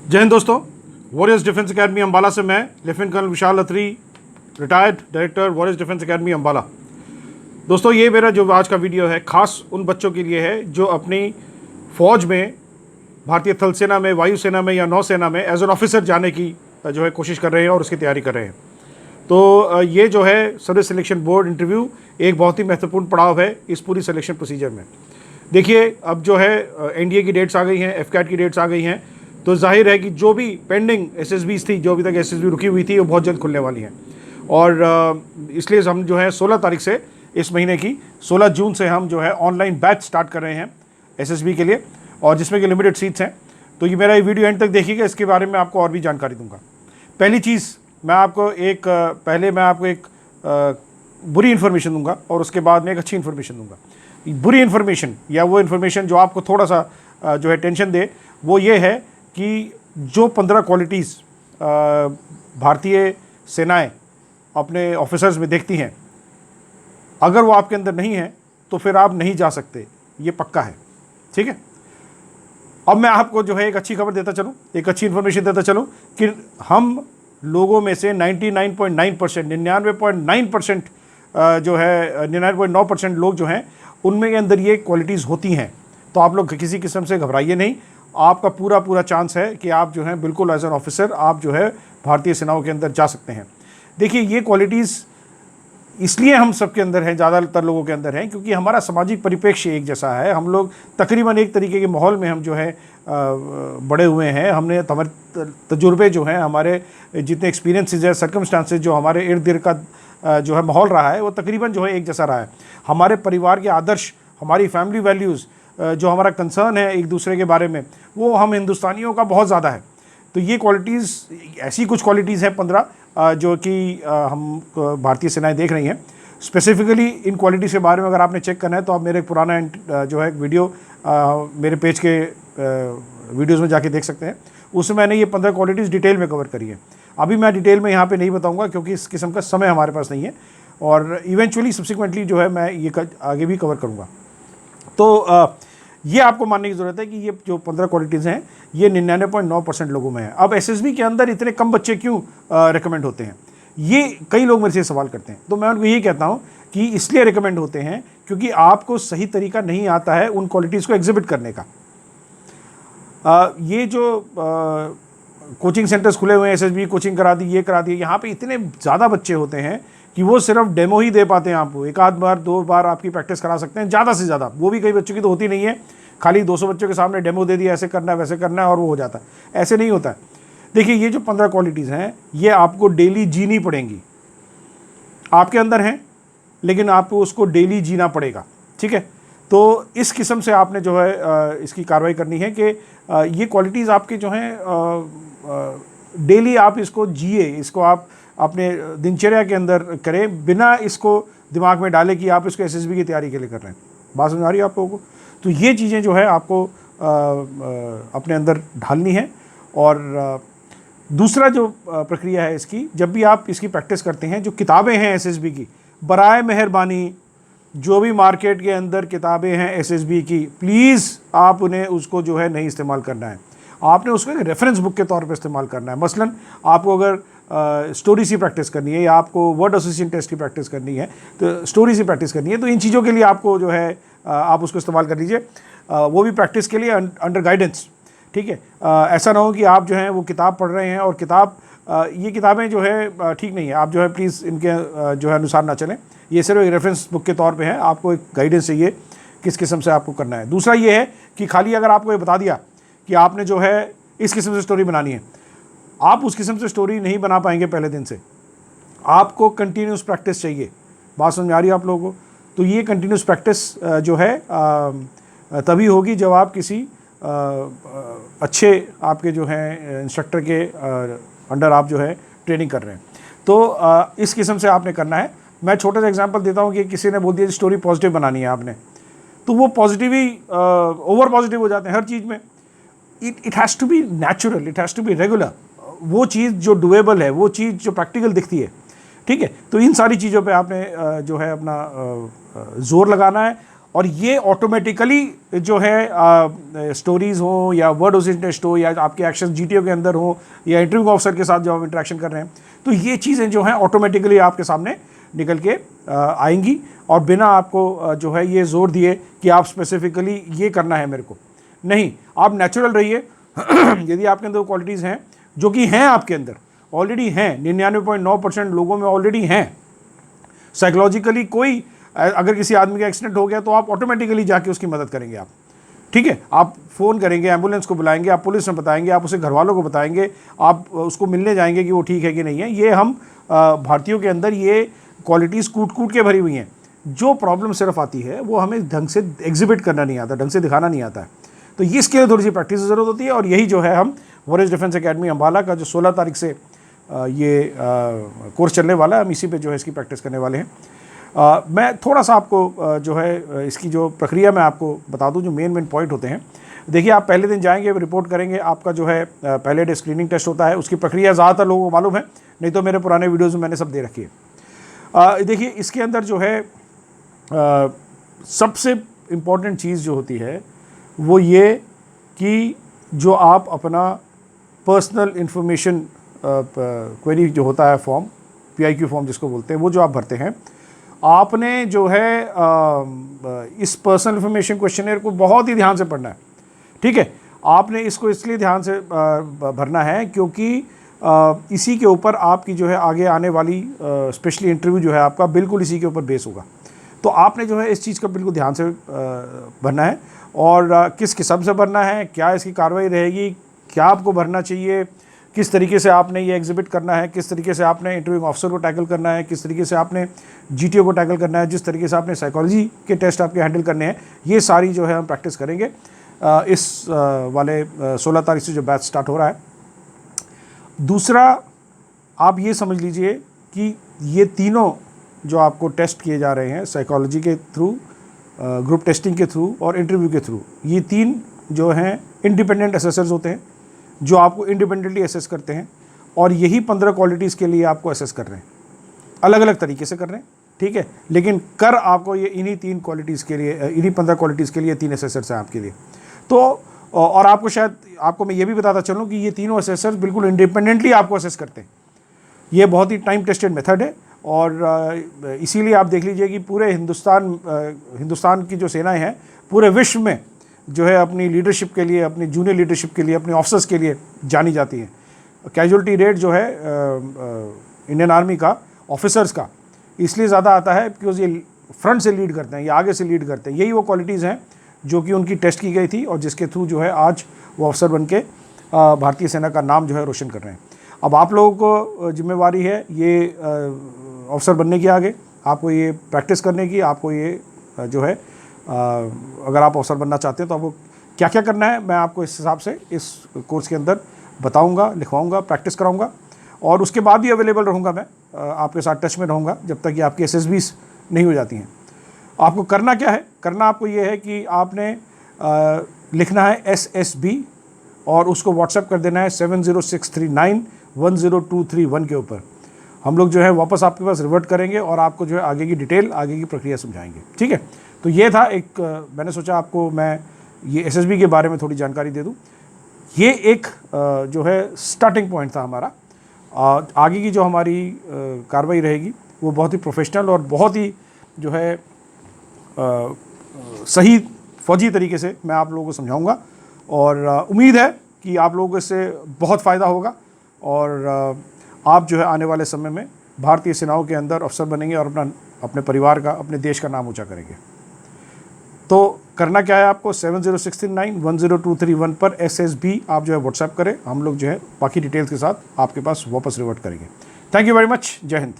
जय हिंद दोस्तों, warriors defence academy Ambala से मैं lieutenant colonel Vishal Atri, retired director warriors defence academy Ambala. दोस्तों, ये मेरा जो आज का वीडियो है खास उन बच्चों के लिए है जो अपनी फ़ौज में, भारतीय थल सेना में, वायुसेना में या नौसेना में एज एन ऑफिसर जाने की जो है कोशिश कर रहे हैं और उसकी तैयारी कर रहे हैं। तो ये जो है सर्विस सिलेक्शन बोर्ड इंटरव्यू एक बहुत ही महत्वपूर्ण पड़ाव है इस पूरी सिलेक्शन प्रोसीजर में। देखिए, अब जो है एनडीए की डेट्स आ गई हैं, एफकैट की डेट्स आ गई हैं, तो जाहिर है कि जो भी पेंडिंग एसएसबीज थी, जो अभी तक एसएसबी रुकी हुई थी, वो बहुत जल्द खुलने वाली हैं। और इसलिए हम जो है 16 तारीख से, इस महीने की 16 जून से हम जो है ऑनलाइन बैच स्टार्ट कर रहे हैं एसएसबी के लिए, और जिसमें कि लिमिटेड सीट्स हैं। तो ये मेरा ये वीडियो एंड तक देखिएगा, इसके बारे में आपको और भी जानकारी दूंगा। पहली चीज़, मैं आपको एक बुरी इन्फॉर्मेशन दूंगा और उसके बाद में एक अच्छी इन्फॉर्मेशन दूंगा। बुरी इन्फॉर्मेशन या वो इन्फॉर्मेशन जो आपको थोड़ा सा जो है टेंशन दे, वो ये है कि जो 15 क्वालिटीज़ भारतीय सेनाएं अपने ऑफिसर्स में देखती हैं, अगर वो आपके अंदर नहीं है तो फिर आप नहीं जा सकते, ये पक्का है। ठीक है, अब मैं आपको जो है एक अच्छी खबर देता चलूँ, एक अच्छी इन्फॉर्मेशन देता चलूँ कि हम लोगों में से 99.9%, 99.9% जो है 99.9% लोग जो हैं, उनमें के अंदर ये क्वालिटीज़ होती हैं। तो आप लोग किसी किस्म से घबराइए नहीं, आपका पूरा चांस है कि आप जो है बिल्कुल एज एन ऑफिसर आप जो है भारतीय सेनाओं के अंदर जा सकते हैं। देखिए, ये क्वालिटीज़ इसलिए हम सबके अंदर हैं, ज़्यादातर लोगों के अंदर हैं, क्योंकि हमारा सामाजिक परिप्रेक्ष्य एक जैसा है। हम लोग तकरीबन एक तरीके के माहौल में हम जो है बड़े हुए हैं। हमने हमारे तजुर्बे जो हैं, हमारे जितने एक्सपीरियंसेस है, सर्कमस्टांसेस जो हमारे इर्द गिर्द का जो है माहौल रहा है, वो तकरीबन जो है एक जैसा रहा है। हमारे परिवार के आदर्श, हमारी फैमिली वैल्यूज़, जो हमारा कंसर्न है एक दूसरे के बारे में, वो हम हिंदुस्तानियों का बहुत ज़्यादा है। तो ये क्वालिटीज़, ऐसी कुछ क्वालिटीज़ हैं 15 जो कि हम भारतीय सेनाएं देख रही हैं। स्पेसिफिकली इन क्वालिटीज़ के बारे में अगर आपने चेक करना है तो आप मेरे पुराना जो है वीडियो मेरे पेज के वीडियोज़ में जाके देख सकते हैं। उसमें मैंने ये 15 क्वालिटीज़ डिटेल में कवर करी है। अभी मैं डिटेल में यहाँ पे नहीं बताऊँगा क्योंकि इस किस्म का समय हमारे पास नहीं है, और इवेंचुअली सब्सिक्वेंटली जो है मैं ये आगे भी कवर करूँगा। तो ये आपको मानने की ज़रूरत है कि ये जो 15 क्वालिटीज़ हैं, ये 99.9% लोगों में है। अब एसएसबी के अंदर इतने कम बच्चे क्यों रिकमेंड होते हैं, ये कई लोग मेरे से सवाल करते हैं। तो मैं उनको यही कहता हूँ कि इसलिए रिकमेंड होते हैं क्योंकि आपको सही तरीका नहीं आता है उन क्वालिटीज़ को एग्जिबिट करने का। ये जो कोचिंग सेंटर्स खुले हुए हैं, एसएसबी कोचिंग करा दी, ये करा दी, यहाँ पे इतने ज़्यादा बच्चे होते हैं कि वो सिर्फ डेमो ही दे पाते हैं आपको। एक आध बार, 2 बार आपकी प्रैक्टिस करा सकते हैं, ज़्यादा से ज़्यादा। वो भी कई बच्चों की तो होती नहीं है, खाली 200 बच्चों के सामने डेमो दे दिया, ऐसे करना है वैसे करना है और वो हो जाता है। ऐसे नहीं होता है। देखिए, ये जो 15 क्वालिटीज़ हैं, ये आपको डेली जीनी पड़ेंगी। आपके अंदर हैं, लेकिन आपको उसको डेली जीना पड़ेगा। ठीक है, तो इस किस्म से आपने जो है इसकी कार्रवाई करनी है कि ये क्वालिटीज़ आपके जो हैं डेली आप इसको जिए, इसको आप अपने दिनचर्या के अंदर करें, बिना इसको दिमाग में डाले कि आप इसको एसएसबी की तैयारी के लिए कर रहे हैं। बात समझ आ रही है आप लोगों को? तो ये चीज़ें जो है आपको अपने अंदर ढालनी है। और दूसरा जो प्रक्रिया है इसकी, जब भी आप इसकी प्रैक्टिस करते हैं, जो किताबें हैं एसएसबी की, बराए मेहरबानी जो भी मार्केट के अंदर किताबें हैं एसएसबी की, प्लीज़ आप उन्हें उसको जो है नहीं इस्तेमाल करना है। आपने उसको एक रेफरेंस बुक के तौर पे इस्तेमाल करना है। मसलन आपको अगर स्टोरी से प्रैक्टिस करनी है या आपको वर्ड एसोसिएशन टेस्ट की प्रैक्टिस करनी है, तो स्टोरी से प्रैक्टिस करनी है, तो इन चीज़ों के लिए आपको जो है आप उसको इस्तेमाल कर लीजिए। वो भी प्रैक्टिस के लिए अंडर गाइडेंस। ठीक है, ऐसा ना हो कि आप जो है वो किताब पढ़ रहे हैं और ये किताबें जो है ठीक नहीं है, आप जो है प्लीज़ इनके जो है अनुसार ना चलें। ये सिर्फ एक रेफरेंस बुक के तौर पे है, आपको एक गाइडेंस चाहिए किस किस्म से आपको करना है। दूसरा ये है कि खाली अगर आपको ये बता दिया कि आपने जो है इस किस्म से स्टोरी बनानी है, आप उस किस्म से स्टोरी नहीं बना पाएंगे पहले दिन से। आपको कंटिन्यूस प्रैक्टिस चाहिए। बात समझ आ रही है आप लोगों को? तो ये कंटिन्यूस प्रैक्टिस जो है तभी होगी जब आप किसी अच्छे आपके जो है इंस्ट्रक्टर के अंडर आप जो है ट्रेनिंग कर रहे हैं। तो इस किस्म से आपने करना है। मैं छोटा सा एग्जांपल देता हूँ कि किसी ने बोल दिया स्टोरी पॉजिटिव बनानी है आपने, तो वो पॉजिटिव ही ओवर पॉजिटिव हो जाते हैं हर चीज़ में। It has to be natural, it has to be regular. वो चीज़ जो डुएबल है, वो चीज़ जो प्रैक्टिकल दिखती है। ठीक है, तो इन सारी चीज़ों पे आपने जो है अपना ज़ोर लगाना है और ये ऑटोमेटिकली जो है स्टोरीज़ हो या वर्ड ओरिएंटेड टेस्ट हो या आपके एक्शन जीटीओ के अंदर हो या इंटरव्यू ऑफिसर के साथ जब आप इंटरेक्शन कर रहे हैं, तो ये चीज़ें जो हैं ऑटोमेटिकली आपके सामने निकल के आएंगी और बिना आपको जो है ये जोर दिए कि आप स्पेसिफिकली ये करना है मेरे को। नहीं, आप नेचुरल रहिए। यदि आपके अंदर क्वालिटीज़ हैं जो कि हैं आपके अंदर ऑलरेडी हैं, 99.9% लोगों में ऑलरेडी हैं। साइकोलॉजिकली कोई अगर किसी आदमी का एक्सीडेंट हो गया तो आप ऑटोमेटिकली जाके उसकी मदद करेंगे आप, ठीक है। आप फ़ोन करेंगे, एम्बुलेंस को बुलाएंगे, आप पुलिस में बताएंगे, आप उसे घर वालों को बताएंगे, आप उसको मिलने जाएंगे कि वो ठीक है कि नहीं है। ये हम भारतीयों के अंदर ये क्वालिटीज़ कूट कूट के भरी हुई हैं। जो प्रॉब्लम सिर्फ आती है वो हमें ढंग से एग्जिबिट करना नहीं आता, ढंग से दिखाना नहीं आता है। तो इसके लिए थोड़ी सी प्रैक्टिस की ज़रूरत होती है और यही जो है हम वॉरियर्स डिफेंस एकेडमी अम्बाला का जो 16 तारीख से ये कोर्स चलने वाला है, हम इसी पे जो है इसकी प्रैक्टिस करने वाले हैं। मैं थोड़ा सा आपको जो है इसकी जो प्रक्रिया मैं आपको बता दूं, जो मेन पॉइंट होते हैं। देखिए, आप पहले दिन जाएंगे, रिपोर्ट करेंगे, आपका जो है पहले डे स्क्रीनिंग टेस्ट होता है। उसकी प्रक्रिया ज़्यादातर लोगों को मालूम है, नहीं तो मेरे पुराने वीडियोज़ में मैंने सब दे रखी है। देखिए, इसके अंदर जो है सबसे इम्पॉर्टेंट चीज़ जो होती है वो ये कि जो आप अपना पर्सनल इंफॉर्मेशन क्वेरी जो होता है फॉर्म, PIQ फॉर्म जिसको बोलते हैं, वो जो आप भरते हैं, आपने जो है इस पर्सनल इंफॉर्मेशन क्वेश्चनर को बहुत ही ध्यान से पढ़ना है, ठीक है। आपने इसको इसलिए ध्यान से भरना है क्योंकि इसी के ऊपर आपकी जो है आगे आने वाली स्पेशली इंटरव्यू जो है आपका बिल्कुल इसी के ऊपर बेस होगा। तो आपने जो है इस चीज़ का बिल्कुल ध्यान से भरना है और किस किस्म से भरना है, क्या इसकी कार्रवाई रहेगी, क्या आपको भरना चाहिए, किस तरीके से आपने ये एग्जिबिट करना है, किस तरीके से आपने इंटरव्यू ऑफिसर को टैकल करना है, किस तरीके से आपने GTO को टैकल करना है, जिस तरीके से आपने साइकोलॉजी के टेस्ट आपके हैंडल करने हैं, ये सारी जो है हम प्रैक्टिस करेंगे इस वाले 16 तारीख से जो बैच स्टार्ट हो रहा है। दूसरा, आप ये समझ लीजिए कि ये तीनों जो आपको टेस्ट किए जा रहे हैं साइकोलॉजी के थ्रू, ग्रुप टेस्टिंग के थ्रू और इंटरव्यू के थ्रू, ये तीन जो हैं इंडिपेंडेंट असेसर्स होते हैं जो आपको इंडिपेंडेंटली असेस करते हैं और यही 15 क्वालिटीज़ के लिए आपको असेस कर रहे हैं, अलग अलग तरीके से कर रहे हैं, ठीक है। लेकिन कर आपको ये इन्हीं 3 क्वालिटीज़ के लिए, इन्हीं 15 क्वालिटीज़ के लिए 3 असेसर्स हैं आपके लिए। तो और आपको शायद आपको मैं ये भी बताता चलूँ कि ये तीनों असेसर्स बिल्कुल इंडिपेंडेंटली आपको असेस करते हैं। ये बहुत ही टाइम टेस्टेड मेथड है और इसीलिए आप देख लीजिए कि पूरे हिंदुस्तान की जो सेनाएं हैं पूरे विश्व में जो है अपनी लीडरशिप के लिए, अपनी जूनियर लीडरशिप के लिए, अपने ऑफिसर्स के लिए जानी जाती हैं। कैजुअल्टी रेट जो है इंडियन आर्मी का ऑफिसर्स का इसलिए ज़्यादा आता है बिकॉज ये फ्रंट से लीड करते हैं, ये आगे से लीड करते हैं। यही वो क्वालिटीज़ हैं जो कि उनकी टेस्ट की गई थी और जिसके थ्रू जो है आज वो अफसर बन के भारतीय सेना का नाम जो है रोशन कर रहे हैं। अब आप लोगों को जिम्मेवारी है ये अफसर बनने की, आगे आपको ये प्रैक्टिस करने की, आपको ये जो है अगर आप अफसर बनना चाहते हैं तो आपको क्या क्या करना है मैं आपको इस हिसाब से इस कोर्स के अंदर बताऊंगा, लिखवाऊंगा, प्रैक्टिस कराऊंगा और उसके बाद भी अवेलेबल रहूंगा। मैं आपके साथ टच में रहूंगा जब तक कि आपकी SSBs नहीं हो जाती हैं। आपको करना क्या है, करना आपको ये है कि आपने लिखना है SSB और उसको व्हाट्सएप कर देना है 7063910231 के ऊपर। हम लोग जो है वापस आपके पास रिवर्ट करेंगे और आपको जो है आगे की डिटेल, आगे की प्रक्रिया समझाएंगे, ठीक है। तो ये था एक मैंने सोचा आपको मैं ये SSB के बारे में थोड़ी जानकारी दे दूं। ये एक जो है स्टार्टिंग पॉइंट था हमारा। आगे की जो हमारी कार्रवाई रहेगी वो बहुत ही प्रोफेशनल और बहुत ही जो है सही फौजी तरीके से मैं आप लोगों को समझाऊंगा और उम्मीद है कि आप लोगों को इससे बहुत फ़ायदा होगा और आप जो है आने वाले समय में भारतीय सेनाओं के अंदर अफसर बनेंगे और अपने परिवार का, अपने देश का नाम ऊंचा करेंगे। तो करना क्या है आपको, 7063910231 पर SSB आप जो है व्हाट्सएप करें, हम लोग जो है बाकी डिटेल्स के साथ आपके पास वापस रिवर्ट करेंगे। Thank you very much. जय हिंद।